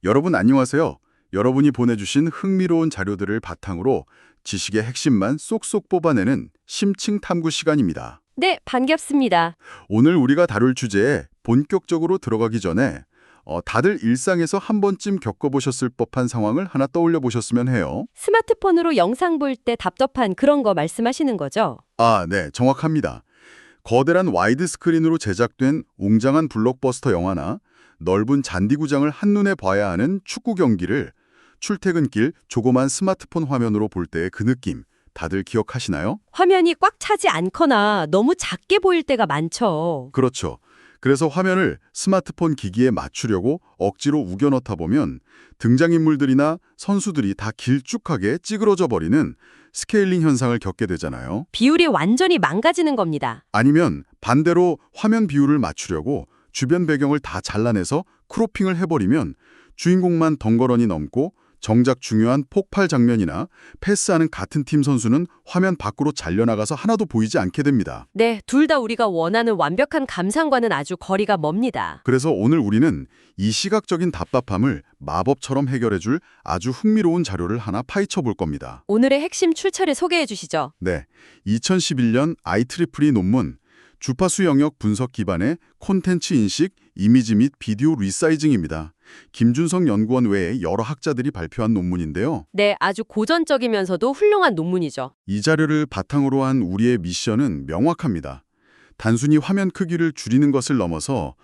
여러분 안녕하세요. 여러분이 보내주신 흥미로운 자료들을 바탕으로 지식의 핵심만 쏙쏙 뽑아내는 심층 탐구 시간입니다. 네, 반갑습니다. 오늘 우리가 다룰 주제에 본격적으로 들어가기 전에 다들 일상에서 한 번쯤 겪어보셨을 법한 상황을 하나 떠올려 보셨으면 해요. 스마트폰으로 영상 볼 때 답답한 그런 거 말씀하시는 거죠? 네, 정확합니다. 거대한 와이드 스크린으로 제작된 웅장한 블록버스터 영화나 넓은 잔디구장을 한눈에 봐야 하는 축구 경기를 출퇴근길 조그만 스마트폰 화면으로 볼 때의 그 느낌, 다들 기억하시나요? 화면이 꽉 차지 않거나 너무 작게 보일 때가 많죠. 그렇죠. 그래서 화면을 스마트폰 기기에 맞추려고 억지로 우겨 넣다 보면 등장인물들이나 선수들이 다 길쭉하게 찌그러져 버리는 스케일링 현상을 겪게 되잖아요. 비율이 완전히 망가지는 겁니다. 아니면 반대로 화면 비율을 맞추려고 주변 배경을 다 잘라내서 크로핑을 해버리면 주인공만 덩그러니 넘고 정작 중요한 폭발 장면이나 패스하는 같은 팀 선수는 화면 밖으로 잘려나가서 하나도 보이지 않게 됩니다. 네, 둘 다 우리가 원하는 완벽한 감상과는 아주 거리가 멉니다. 그래서 오늘 우리는 이 시각적인 답답함을 마법처럼 해결해줄 아주 흥미로운 자료를 하나 파헤쳐 볼 겁니다. 오늘의 핵심 출처를 소개해 주시죠. 네, 2011년 IEEE 논문 주파수 영역 분석 기반의 콘텐츠 인식, 이미지 및 비디오 리사이징입니다. 김준성 연구원 외에 여러 학자들이 발표한 논문인데요. 네, 아주 고전적이면서도 훌륭한 논문이죠. 이 자료를 바탕으로 한 우리의 미션은 명확합니다. 단순히 화면 크기를 줄이는 것을 넘어서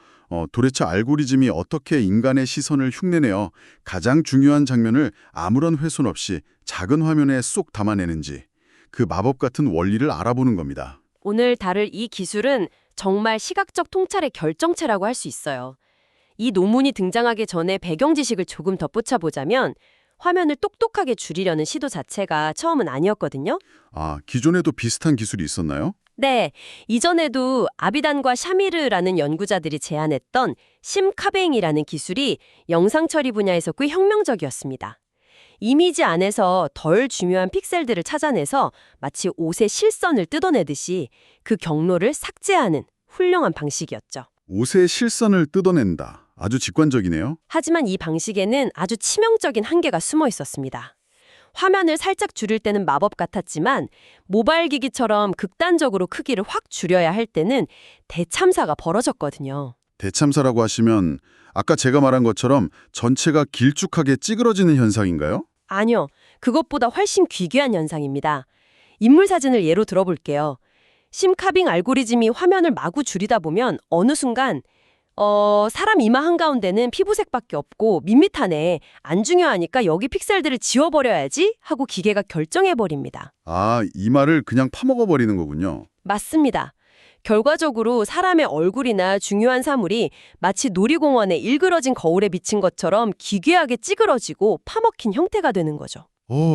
도대체 알고리즘이 어떻게 인간의 시선을 흉내내어 가장 중요한 장면을 아무런 훼손 없이 작은 화면에 쏙 담아내는지 그 마법 같은 원리를 알아보는 겁니다. 오늘 다룰 이 기술은 정말 시각적 통찰의 결정체라고 할 수 있어요. 이 논문이 등장하기 전에 배경 지식을 조금 덧붙여 보자면 화면을 똑똑하게 줄이려는 시도 자체가 처음은 아니었거든요. 기존에도 비슷한 기술이 있었나요? 네, 이전에도 아비단과 샤미르라는 연구자들이 제안했던 심카뱅이라는 기술이 영상 처리 분야에서 꽤 혁명적이었습니다. 이미지 안에서 덜 중요한 픽셀들을 찾아내서 마치 옷의 실선을 뜯어내듯이 그 경로를 삭제하는 훌륭한 방식이었죠. 옷의 실선을 뜯어낸다. 아주 직관적이네요. 하지만 이 방식에는 아주 치명적인 한계가 숨어 있었습니다. 화면을 살짝 줄일 때는 마법 같았지만 모바일 기기처럼 극단적으로 크기를 확 줄여야 할 때는 대참사가 벌어졌거든요. 대참사라고 하시면 아까 제가 말한 것처럼 전체가 길쭉하게 찌그러지는 현상인가요? 아니요, 그것보다 훨씬 귀귀한 현상입니다. 인물 사진을 예로 들어볼게요. 심카빙 알고리즘이 화면을 마구 줄이다 보면 어느 순간 사람 이마 한가운데는 피부색밖에 없고 밋밋하네. 안 중요하니까 여기 픽셀들을 지워버려야지 하고 기계가 결정해버립니다. 이 말을 그냥 파먹어버리는 거군요. 맞습니다. 결과적으로 사람의 얼굴이나 중요한 사물이 마치 놀이공원의 일그러진 거울에 비친 것처럼 기괴하게 찌그러지고 파먹힌 형태가 되는 거죠.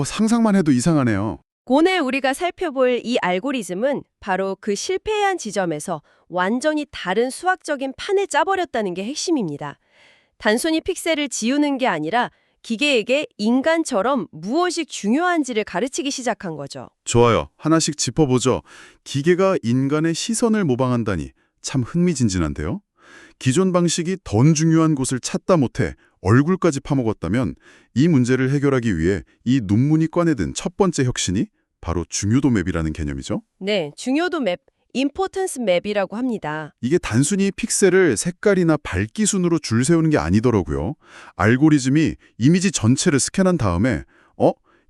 상상만 해도 이상하네요. 오늘 우리가 살펴볼 이 알고리즘은 바로 그 실패한 지점에서 완전히 다른 수학적인 판을 짜버렸다는 게 핵심입니다. 단순히 픽셀을 지우는 게 아니라 기계에게 인간처럼 무엇이 중요한지를 가르치기 시작한 거죠. 좋아요. 하나씩 짚어보죠. 기계가 인간의 시선을 모방한다니 참 흥미진진한데요. 기존 방식이 더 중요한 곳을 찾다 못해 얼굴까지 파먹었다면 이 문제를 해결하기 위해 이 논문이 꺼내든 첫 번째 혁신이 바로 중요도 맵이라는 개념이죠. 네, 중요도 맵, 임포턴스 맵이라고 합니다. 이게 단순히 픽셀을 색깔이나 밝기 순으로 줄 세우는 게 아니더라고요. 알고리즘이 이미지 전체를 스캔한 다음에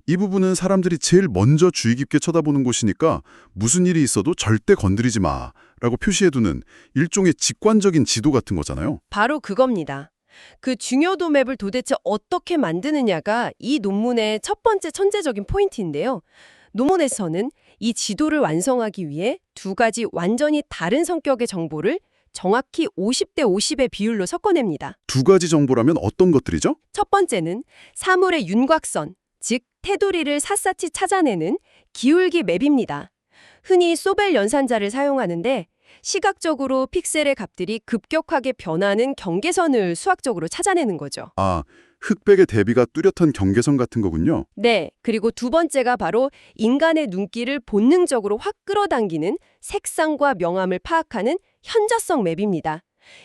이 부분은 사람들이 제일 먼저 주의 깊게 쳐다보는 곳이니까 무슨 일이 있어도 절대 건드리지 마 라고 표시해두는 일종의 직관적인 지도 같은 거잖아요. 바로 그겁니다. 그 중요도 맵을 도대체 어떻게 만드느냐가 이 논문의 첫 번째 천재적인 포인트인데요. 논문에서는 이 지도를 완성하기 위해 두 가지 완전히 다른 성격의 정보를 정확히 50대 50의 비율로 섞어냅니다. 두 가지 정보라면 어떤 것들이죠? 첫 번째는 사물의 윤곽선, 즉 테두리를 샅샅이 찾아내는 기울기 맵입니다. 흔히 소벨 연산자를 사용하는데 시각적으로 픽셀의 값들이 급격하게 변하는 경계선을 수학적으로 찾아내는 거죠. 흑백의 대비가 뚜렷한 경계선 같은 거군요. 네, 그리고 두 번째가 바로 인간의 눈길을 본능적으로 확 끌어당기는 색상과 명암을 파악하는 현저성 맵입니다.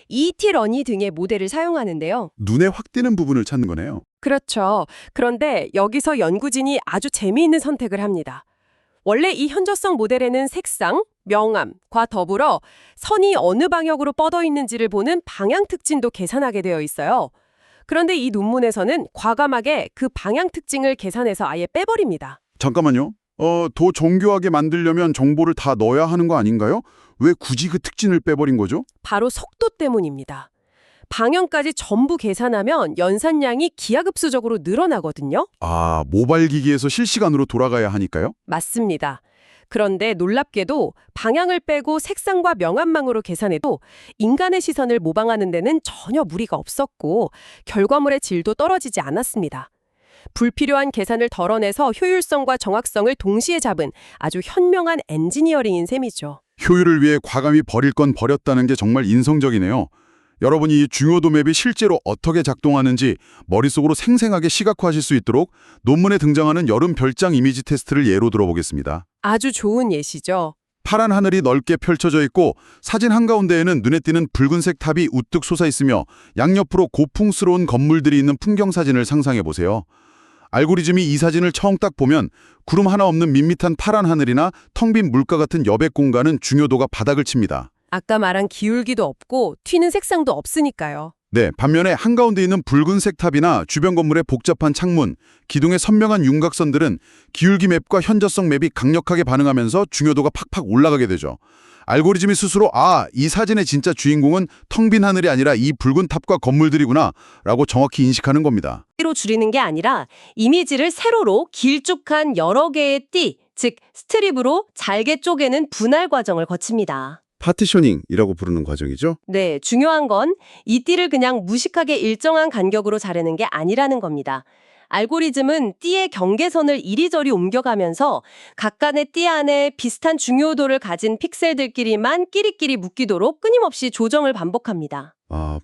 ET 러니 등의 모델을 사용하는데요. 눈에 확 띄는 부분을 찾는 거네요. 그렇죠. 그런데 여기서 연구진이 아주 재미있는 선택을 합니다. 원래 이 현저성 모델에는 색상, 명암과 더불어 선이 어느 방향으로 뻗어 있는지를 보는 방향 특징도 계산하게 되어 있어요. 그런데 이 논문에서는 과감하게 그 방향 특징을 계산해서 아예 빼버립니다. 잠깐만요. 더 정교하게 만들려면 정보를 다 넣어야 하는 거 아닌가요? 왜 굳이 그 특징을 빼버린 거죠? 바로 속도 때문입니다. 방향까지 전부 계산하면 연산량이 기하급수적으로 늘어나거든요. 아, 모바일 기기에서 실시간으로 돌아가야 하니까요? 맞습니다. 그런데 놀랍게도 방향을 빼고 색상과 명암망으로 계산해도 인간의 시선을 모방하는 데는 전혀 무리가 없었고 결과물의 질도 떨어지지 않았습니다. 불필요한 계산을 덜어내서 효율성과 정확성을 동시에 잡은 아주 현명한 엔지니어링인 셈이죠. 효율을 위해 과감히 버릴 건 버렸다는 게 정말 인성적이네요. 여러분이 이 중요도 맵이 실제로 어떻게 작동하는지 머릿속으로 생생하게 시각화하실 수 있도록 논문에 등장하는 여름 별장 이미지 테스트를 예로 들어보겠습니다. 아주 좋은 예시죠. 파란 하늘이 넓게 펼쳐져 있고 사진 한가운데에는 눈에 띄는 붉은색 탑이 우뚝 솟아 있으며 양옆으로 고풍스러운 건물들이 있는 풍경 사진을 상상해 보세요. 알고리즘이 이 사진을 처음 딱 보면 구름 하나 없는 밋밋한 파란 하늘이나 텅 빈 물가 같은 여백 공간은 중요도가 바닥을 칩니다. 아까 말한 기울기도 없고 튀는 색상도 없으니까요. 네, 반면에 한가운데 있는 붉은색 탑이나 주변 건물의 복잡한 창문, 기둥의 선명한 윤곽선들은 기울기 맵과 현저성 맵이 강력하게 반응하면서 중요도가 팍팍 올라가게 되죠. 알고리즘이 스스로 이 사진의 진짜 주인공은 텅 빈 하늘이 아니라 이 붉은 탑과 건물들이구나 라고 정확히 인식하는 겁니다. 띠로 줄이는 게 아니라 이미지를 세로로 길쭉한 여러 개의 띠, 즉 스트립으로 잘게 쪼개는 분할 과정을 거칩니다. 파티셔닝이라고 부르는 과정이죠. 네, 중요한 건 이 띠를 그냥 무식하게 일정한 간격으로 자르는 게 아니라는 겁니다. 알고리즘은 띠의 경계선을 이리저리 옮겨가면서 각간의 띠 안에 비슷한 중요도를 가진 픽셀들끼리만 끼리끼리 묶이도록 끊임없이 조정을 반복합니다.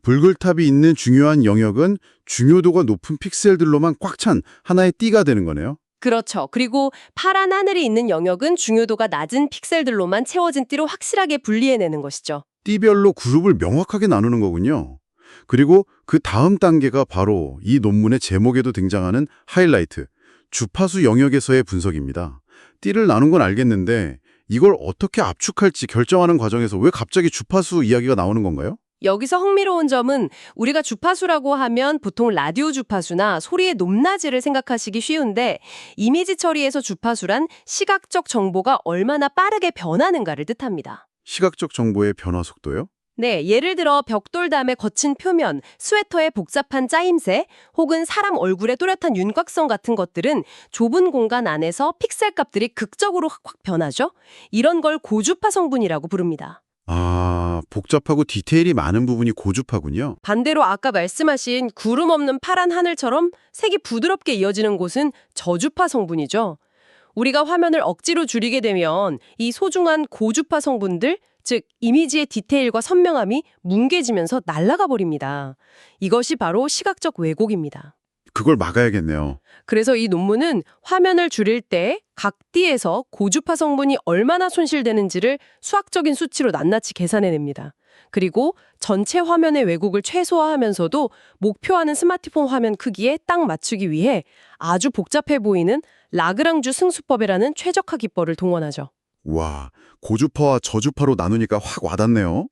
붉을탑이 있는 중요한 영역은 중요도가 높은 픽셀들로만 꽉 찬 하나의 띠가 되는 거네요. 그렇죠. 그리고 파란 하늘이 있는 영역은 중요도가 낮은 픽셀들로만 채워진 띠로 확실하게 분리해내는 것이죠. 띠별로 그룹을 명확하게 나누는 거군요. 그리고 그 다음 단계가 바로 이 논문의 제목에도 등장하는 하이라이트, 주파수 영역에서의 분석입니다. 띠를 나눈 건 알겠는데 이걸 어떻게 압축할지 결정하는 과정에서 왜 갑자기 주파수 이야기가 나오는 건가요? 여기서 흥미로운 점은 우리가 주파수라고 하면 보통 라디오 주파수나 소리의 높낮이를 생각하시기 쉬운데 이미지 처리에서 주파수란 시각적 정보가 얼마나 빠르게 변하는가를 뜻합니다. 시각적 정보의 변화 속도요? 네, 예를 들어 벽돌담의 거친 표면, 스웨터의 복잡한 짜임새, 혹은 사람 얼굴의 또렷한 윤곽선 같은 것들은 좁은 공간 안에서 픽셀 값들이 극적으로 확 변하죠? 이런 걸 고주파 성분이라고 부릅니다. 복잡하고 디테일이 많은 부분이 고주파군요. 반대로 아까 말씀하신 구름 없는 파란 하늘처럼 색이 부드럽게 이어지는 곳은 저주파 성분이죠. 우리가 화면을 억지로 줄이게 되면 이 소중한 고주파 성분들, 즉 이미지의 디테일과 선명함이 뭉개지면서 날아가 버립니다. 이것이 바로 시각적 왜곡입니다. 그걸 막아야겠네요. 그래서 이 논문은 화면을 줄일 때 각 띠에서 고주파 성분이 얼마나 손실되는지를 수학적인 수치로 낱낱이 계산해냅니다. 그리고 전체 화면의 왜곡을 최소화하면서도 목표하는 스마트폰 화면 크기에 딱 맞추기 위해 아주 복잡해 보이는 라그랑주 승수법이라는 최적화 기법을 동원하죠. 와, 고주파와 저주파로 나누니까 확 와닿네요.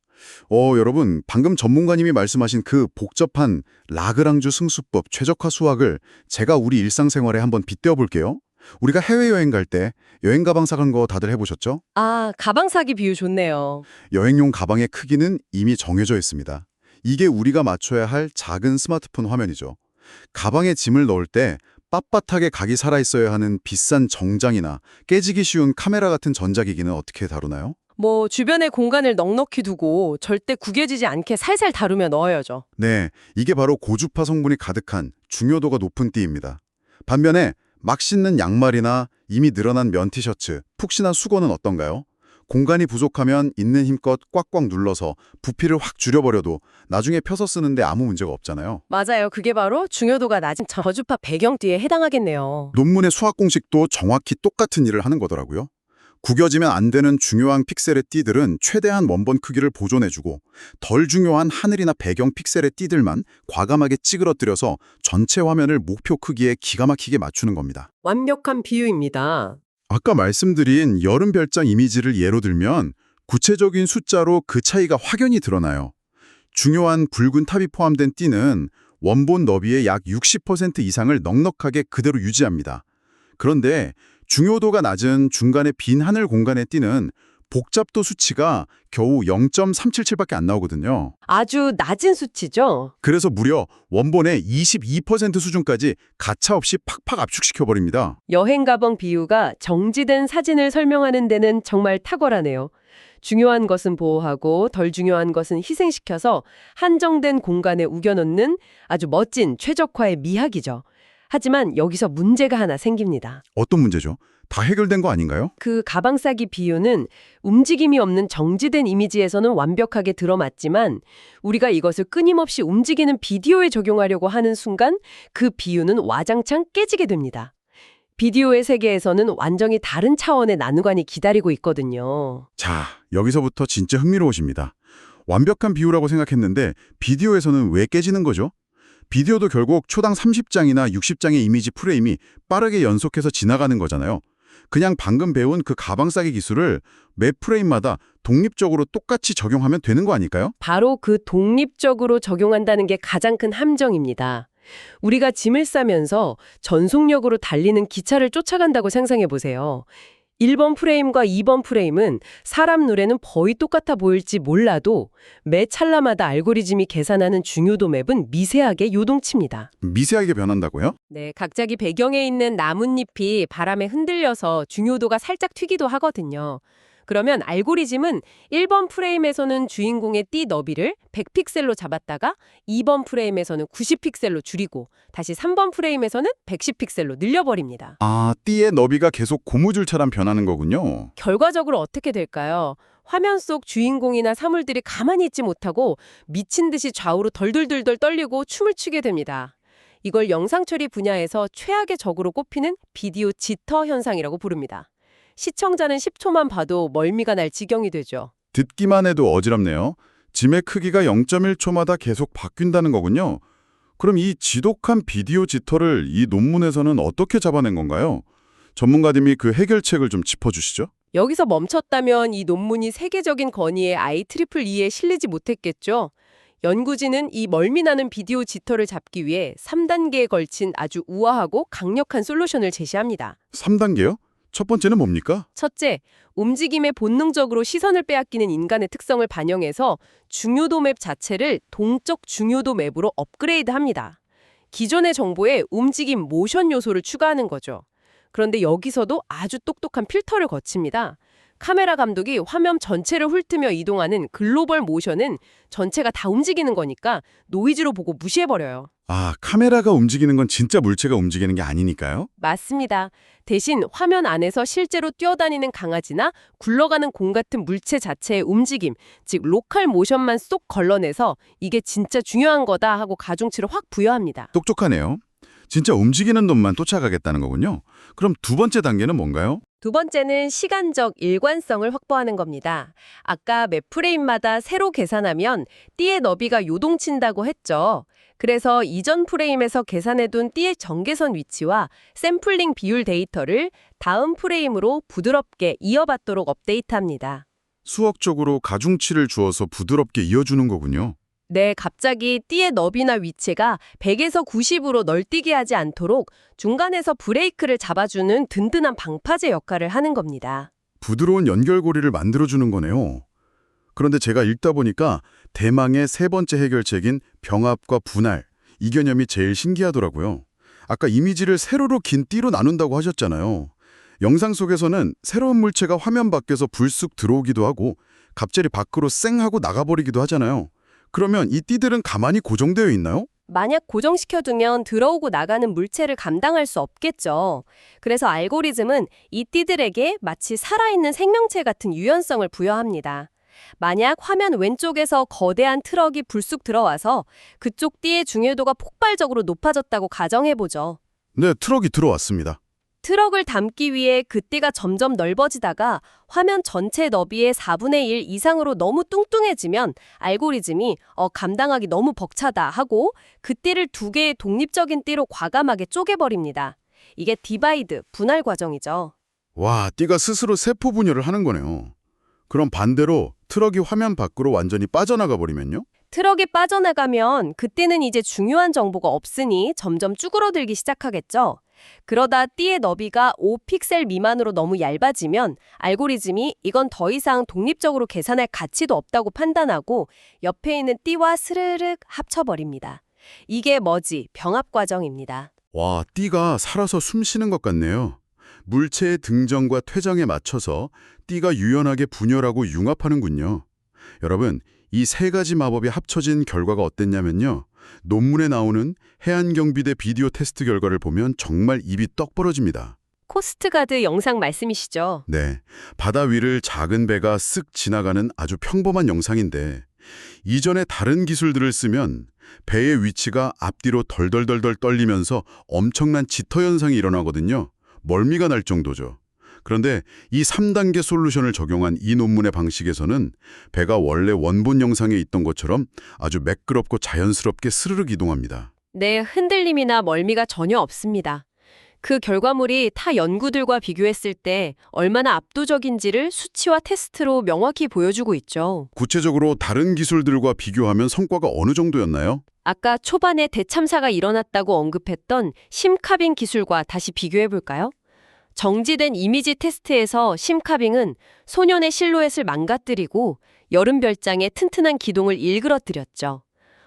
여러분, 방금 전문가님이 말씀하신 그 복잡한 라그랑주 승수법 최적화 수학을 제가 우리 일상생활에 한번 빗대어 볼게요. 우리가 해외여행 갈 때 여행 가방 사간 거 다들 해보셨죠? 가방 사기 비유 좋네요. 여행용 가방의 크기는 이미 정해져 있습니다. 이게 우리가 맞춰야 할 작은 스마트폰 화면이죠. 가방에 짐을 넣을 때 빳빳하게 각이 살아있어야 하는 비싼 정장이나 깨지기 쉬운 카메라 같은 전자기기는 어떻게 다루나요? 주변에 공간을 넉넉히 두고 절대 구겨지지 않게 살살 다루며 넣어야죠. 네, 이게 바로 고주파 성분이 가득한 중요도가 높은 띠입니다. 반면에 막 신는 양말이나 이미 늘어난 면 티셔츠, 푹신한 수건은 어떤가요? 공간이 부족하면 있는 힘껏 꽉꽉 눌러서 부피를 확 줄여버려도 나중에 펴서 쓰는데 아무 문제가 없잖아요. 맞아요. 그게 바로 중요도가 낮은 저주파 배경띠에 해당하겠네요. 논문의 수학 공식도 정확히 똑같은 일을 하는 거더라고요. 구겨지면 안 되는 중요한 픽셀의 띠들은 최대한 원본 크기를 보존해주고 덜 중요한 하늘이나 배경 픽셀의 띠들만 과감하게 찌그러뜨려서 전체 화면을 목표 크기에 기가 막히게 맞추는 겁니다. 완벽한 비유입니다. 아까 말씀드린 여름 별장 이미지를 예로 들면 구체적인 숫자로 그 차이가 확연히 드러나요. 중요한 붉은 탑이 포함된 띠는 원본 너비의 약 60% 이상을 넉넉하게 그대로 유지합니다. 그런데 중요도가 낮은 중간에 빈 하늘 공간의 띠는 복잡도 수치가 겨우 0.377밖에 안 나오거든요. 아주 낮은 수치죠? 그래서 무려 원본의 22% 수준까지 가차없이 팍팍 압축시켜버립니다. 여행 가방 비유가 정지된 사진을 설명하는 데는 정말 탁월하네요. 중요한 것은 보호하고 덜 중요한 것은 희생시켜서 한정된 공간에 우겨넣는 아주 멋진 최적화의 미학이죠. 하지만 여기서 문제가 하나 생깁니다. 어떤 문제죠? 다 해결된 거 아닌가요? 그 가방 싸기 비유는 움직임이 없는 정지된 이미지에서는 완벽하게 들어맞지만 우리가 이것을 끊임없이 움직이는 비디오에 적용하려고 하는 순간 그 비유는 와장창 깨지게 됩니다. 비디오의 세계에서는 완전히 다른 차원의 난관이 기다리고 있거든요. 자, 여기서부터 진짜 흥미로우십니다. 완벽한 비유라고 생각했는데 비디오에서는 왜 깨지는 거죠? 비디오도 결국 초당 30장이나 60장의 이미지 프레임이 빠르게 연속해서 지나가는 거잖아요. 그냥 방금 배운 그 가방 싸기 기술을 매 프레임마다 독립적으로 똑같이 적용하면 되는 거 아닐까요? 바로 그 독립적으로 적용한다는 게 가장 큰 함정입니다. 우리가 짐을 싸면서 전속력으로 달리는 기차를 쫓아간다고 상상해 보세요. 1번 프레임과 2번 프레임은 사람 눈에는 거의 똑같아 보일지 몰라도 매 찰나마다 알고리즘이 계산하는 중요도 맵은 미세하게 요동칩니다. 미세하게 변한다고요? 네, 각자기 배경에 있는 나뭇잎이 바람에 흔들려서 중요도가 살짝 튀기도 하거든요. 그러면 알고리즘은 1번 프레임에서는 주인공의 띠 너비를 100픽셀로 잡았다가 2번 프레임에서는 90픽셀로 줄이고 다시 3번 프레임에서는 110픽셀로 늘려버립니다. 아, 띠의 너비가 계속 고무줄처럼 변하는 거군요. 결과적으로 어떻게 될까요? 화면 속 주인공이나 사물들이 가만히 있지 못하고 미친 듯이 좌우로 덜덜덜덜 떨리고 춤을 추게 됩니다. 이걸 영상 처리 분야에서 최악의 적으로 꼽히는 비디오 지터 현상이라고 부릅니다. 시청자는 10초만 봐도 멀미가 날 지경이 되죠. 듣기만 해도 어지럽네요. 짐의 크기가 0.1초마다 계속 바뀐다는 거군요. 그럼 이 지독한 비디오 지터를 이 논문에서는 어떻게 잡아낸 건가요? 전문가님이 그 해결책을 좀 짚어주시죠. 여기서 멈췄다면 이 논문이 세계적인 건의의 IEEE에 실리지 못했겠죠. 연구진은 이 멀미나는 비디오 지터를 잡기 위해 3단계에 걸친 아주 우아하고 강력한 솔루션을 제시합니다. 3단계요? 첫 번째는 뭡니까? 첫째, 움직임에 본능적으로 시선을 빼앗기는 인간의 특성을 반영해서 중요도 맵 자체를 동적 중요도 맵으로 업그레이드합니다. 기존의 정보에 움직임, 모션 요소를 추가하는 거죠. 그런데 여기서도 아주 똑똑한 필터를 거칩니다. 카메라 감독이 화면 전체를 훑으며 이동하는 글로벌 모션은 전체가 다 움직이는 거니까 노이즈로 보고 무시해버려요. 아, 카메라가 움직이는 건 진짜 물체가 움직이는 게 아니니까요? 맞습니다. 대신 화면 안에서 실제로 뛰어다니는 강아지나 굴러가는 공 같은 물체 자체의 움직임, 즉 로컬 모션만 쏙 걸러내서 이게 진짜 중요한 거다 하고 가중치를 확 부여합니다. 똑똑하네요. 진짜 움직이는 놈만 쫓아가겠다는 거군요. 그럼 두 번째 단계는 뭔가요? 두 번째는 시간적 일관성을 확보하는 겁니다. 아까 매 프레임마다 세로 계산하면 띠의 너비가 요동친다고 했죠. 그래서 이전 프레임에서 계산해둔 띠의 경계선 위치와 샘플링 비율 데이터를 다음 프레임으로 부드럽게 이어받도록 업데이트합니다. 수학적으로 가중치를 주어서 부드럽게 이어주는 거군요. 네, 갑자기 띠의 너비나 위치가 100에서 90으로 널뛰게 하지 않도록 중간에서 브레이크를 잡아주는 든든한 방파제 역할을 하는 겁니다. 부드러운 연결고리를 만들어주는 거네요. 그런데 제가 읽다 보니까 대망의 세 번째 해결책인 병합과 분할, 이 개념이 제일 신기하더라고요. 아까 이미지를 세로로 긴 띠로 나눈다고 하셨잖아요. 영상 속에서는 새로운 물체가 화면 밖에서 불쑥 들어오기도 하고 갑자기 밖으로 쌩 하고 나가버리기도 하잖아요. 그러면 이 띠들은 가만히 고정되어 있나요? 만약 고정시켜두면 들어오고 나가는 물체를 감당할 수 없겠죠. 그래서 알고리즘은 이 띠들에게 마치 살아있는 생명체 같은 유연성을 부여합니다. 만약 화면 왼쪽에서 거대한 트럭이 불쑥 들어와서 그쪽 띠의 중요도가 폭발적으로 높아졌다고 가정해보죠. 네, 트럭이 들어왔습니다. 트럭을 담기 위해 그 띠가 점점 넓어지다가 화면 전체 너비의 4분의 1 이상으로 너무 뚱뚱해지면 알고리즘이 감당하기 너무 벅차다 하고 그 띠를 두 개의 독립적인 띠로 과감하게 쪼개버립니다. 이게 디바이드, 분할 과정이죠. 와, 띠가 스스로 세포 분열을 하는 거네요. 그럼 반대로 트럭이 화면 밖으로 완전히 빠져나가 버리면요? 트럭이 빠져나가면 그때는 이제 중요한 정보가 없으니 점점 쭈그러들기 시작하겠죠. 그러다 띠의 너비가 5픽셀 미만으로 너무 얇아지면 알고리즘이 이건 더 이상 독립적으로 계산할 가치도 없다고 판단하고 옆에 있는 띠와 스르륵 합쳐버립니다. 이게 머지, 병합 과정입니다. 와, 띠가 살아서 숨 쉬는 것 같네요. 물체의 등정과 퇴장에 맞춰서 띠가 유연하게 분열하고 융합하는군요. 여러분, 이 세 가지 마법이 합쳐진 결과가 어땠냐면요. 논문에 나오는 해안경비대 비디오 테스트 결과를 보면 정말 입이 떡 벌어집니다. 코스트가드 영상 말씀이시죠? 네, 바다 위를 작은 배가 쓱 지나가는 아주 평범한 영상인데 이전에 다른 기술들을 쓰면 배의 위치가 앞뒤로 덜덜덜덜 떨리면서 엄청난 지터 현상이 일어나거든요. 멀미가 날 정도죠. 그런데 이 3단계 솔루션을 적용한 이 논문의 방식에서는 배가 원래 원본 영상에 있던 것처럼 아주 매끄럽고 자연스럽게 스르륵 이동합니다. 네, 흔들림이나 멀미가 전혀 없습니다. 그 결과물이 타 연구들과 비교했을 때 얼마나 압도적인지를 수치와 테스트로 명확히 보여주고 있죠. 구체적으로 다른 기술들과 비교하면 성과가 어느 정도였나요? 아까 초반에 대참사가 일어났다고 언급했던 심카빙 기술과 다시 비교해볼까요? 정지된 이미지 테스트에서 심카빙은 소년의 실루엣을 망가뜨리고 여름별장의 튼튼한 기둥을 일그러뜨렸죠.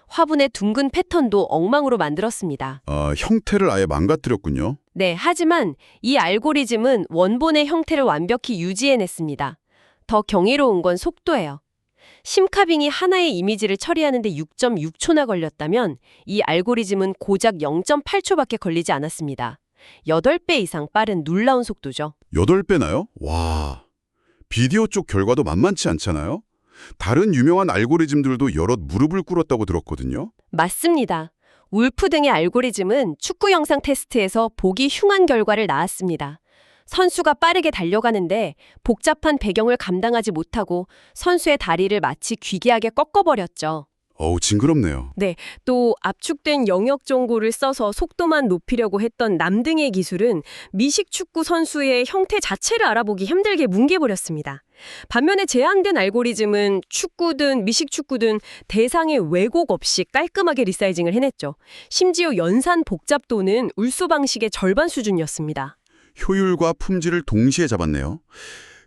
화분의 둥근 패턴도 엉망으로 만들었습니다. 형태를 아예 망가뜨렸군요. 네, 하지만 이 알고리즘은 원본의 형태를 완벽히 유지해냈습니다. 더 경이로운 건 속도예요. 심카빙이 하나의 이미지를 처리하는데 6.6초나 걸렸다면 이 알고리즘은 고작 0.8초밖에 걸리지 않았습니다. 8배 이상 빠른 놀라운 속도죠. 8배나요? 와, 비디오 쪽 결과도 만만치 않잖아요? 다른 유명한 알고리즘들도 여럿 무릎을 꿇었다고 들었거든요. 맞습니다. 울프 등의 알고리즘은 축구 영상 테스트에서 보기 흉한 결과를 낳았습니다. 선수가 빠르게 달려가는데 복잡한 배경을 감당하지 못하고 선수의 다리를 마치 귀개하게 꺾어버렸죠. 어우, 징그럽네요. 네, 또 압축된 영역 정보를 써서 속도만 높이려고 했던 남등의 기술은 미식 축구 선수의 형태 자체를 알아보기 힘들게 뭉개버렸습니다. 반면에 제한된 알고리즘은 축구든 미식 축구든 대상의 왜곡 없이 깔끔하게 리사이징을 해냈죠. 심지어 연산 복잡도는 울수 방식의 절반 수준이었습니다. 효율과 품질을 동시에 잡았네요.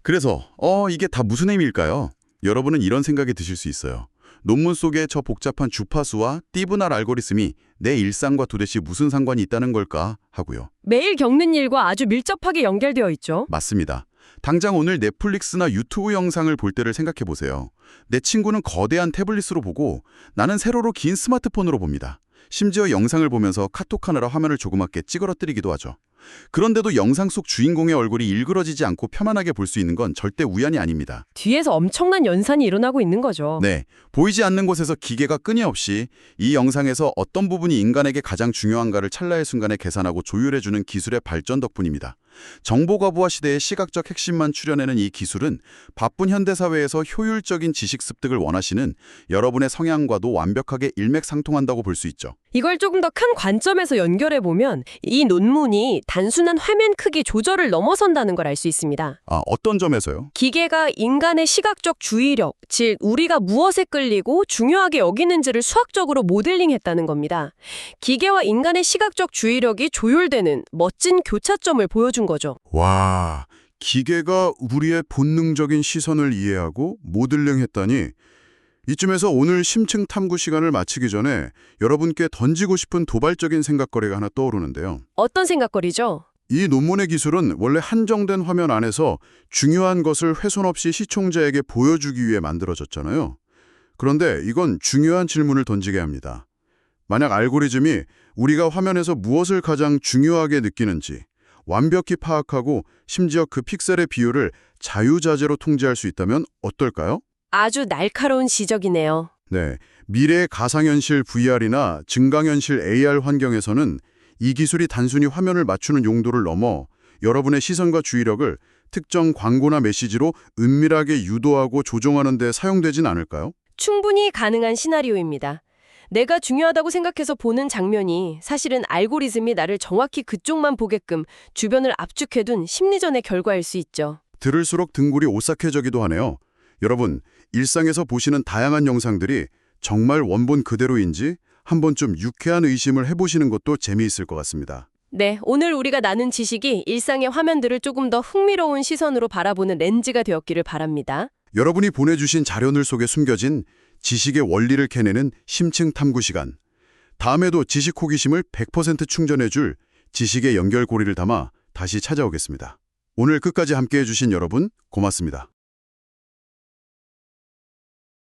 그래서 이게 다 무슨 의미일까요? 여러분은 이런 생각이 드실 수 있어요. 논문 속에 저 복잡한 주파수와 띠분할 알고리즘이 내 일상과 도대체 무슨 상관이 있다는 걸까 하고요. 매일 겪는 일과 아주 밀접하게 연결되어 있죠. 맞습니다. 당장 오늘 넷플릭스나 유튜브 영상을 볼 때를 생각해 보세요. 내 친구는 거대한 태블릿으로 보고 나는 세로로 긴 스마트폰으로 봅니다. 심지어 영상을 보면서 카톡하느라 화면을 조그맣게 찌그러뜨리기도 하죠. 그런데도 영상 속 주인공의 얼굴이 일그러지지 않고 편안하게 볼 수 있는 건 절대 우연이 아닙니다. 뒤에서 엄청난 연산이 일어나고 있는 거죠. 네, 보이지 않는 곳에서 기계가 끊임없이 이 영상에서 어떤 부분이 인간에게 가장 중요한가를 찰나의 순간에 계산하고 조율해주는 기술의 발전 덕분입니다. 정보 거부화 시대의 시각적 핵심만 추려내는 이 기술은 바쁜 현대사회에서 효율적인 지식 습득을 원하시는 여러분의 성향과도 완벽하게 일맥상통한다고 볼 수 있죠. 이걸 조금 더 큰 관점에서 연결해보면 이 논문이 단순한 화면 크기 조절을 넘어선다는 걸 알 수 있습니다. 어떤 점에서요? 기계가 인간의 시각적 주의력, 즉 우리가 무엇에 끌리고 중요하게 여기는지를 수학적으로 모델링했다는 겁니다. 기계와 인간의 시각적 주의력이 조율되는 멋진 교차점을 보여준 거죠. 와, 기계가 우리의 본능적인 시선을 이해하고 모델링했다니 이쯤에서 오늘 심층 탐구 시간을 마치기 전에 여러분께 던지고 싶은 도발적인 생각거리가 하나 떠오르는데요. 어떤 생각거리죠? 이 논문의 기술은 원래 한정된 화면 안에서 중요한 것을 훼손 없이 시청자에게 보여주기 위해 만들어졌잖아요. 그런데 이건 중요한 질문을 던지게 합니다. 만약 알고리즘이 우리가 화면에서 무엇을 가장 중요하게 느끼는지 완벽히 파악하고 심지어 그 픽셀의 비율을 자유자재로 통제할 수 있다면 어떨까요? 아주 날카로운 지적이네요. 네, 미래의 가상현실 VR이나 증강현실 AR 환경에서는 이 기술이 단순히 화면을 맞추는 용도를 넘어 여러분의 시선과 주의력을 특정 광고나 메시지로 은밀하게 유도하고 조종하는 데 사용되진 않을까요? 충분히 가능한 시나리오입니다. 내가 중요하다고 생각해서 보는 장면이 사실은 알고리즘이 나를 정확히 그쪽만 보게끔 주변을 압축해둔 심리전의 결과일 수 있죠. 들을수록 등골이 오싹해지기도 하네요. 여러분, 일상에서 보시는 다양한 영상들이 정말 원본 그대로인지 한 번쯤 유쾌한 의심을 해보시는 것도 재미있을 것 같습니다. 네, 오늘 우리가 나눈 지식이 일상의 화면들을 조금 더 흥미로운 시선으로 바라보는 렌즈가 되었기를 바랍니다. 여러분이 보내주신 자료들 속에 숨겨진 지식의 원리를 캐내는 심층 탐구 시간. 다음에도 지식 호기심을 100% 충전해줄 지식의 연결고리를 담아 다시 찾아오겠습니다. 오늘 끝까지 함께해 주신 여러분 고맙습니다.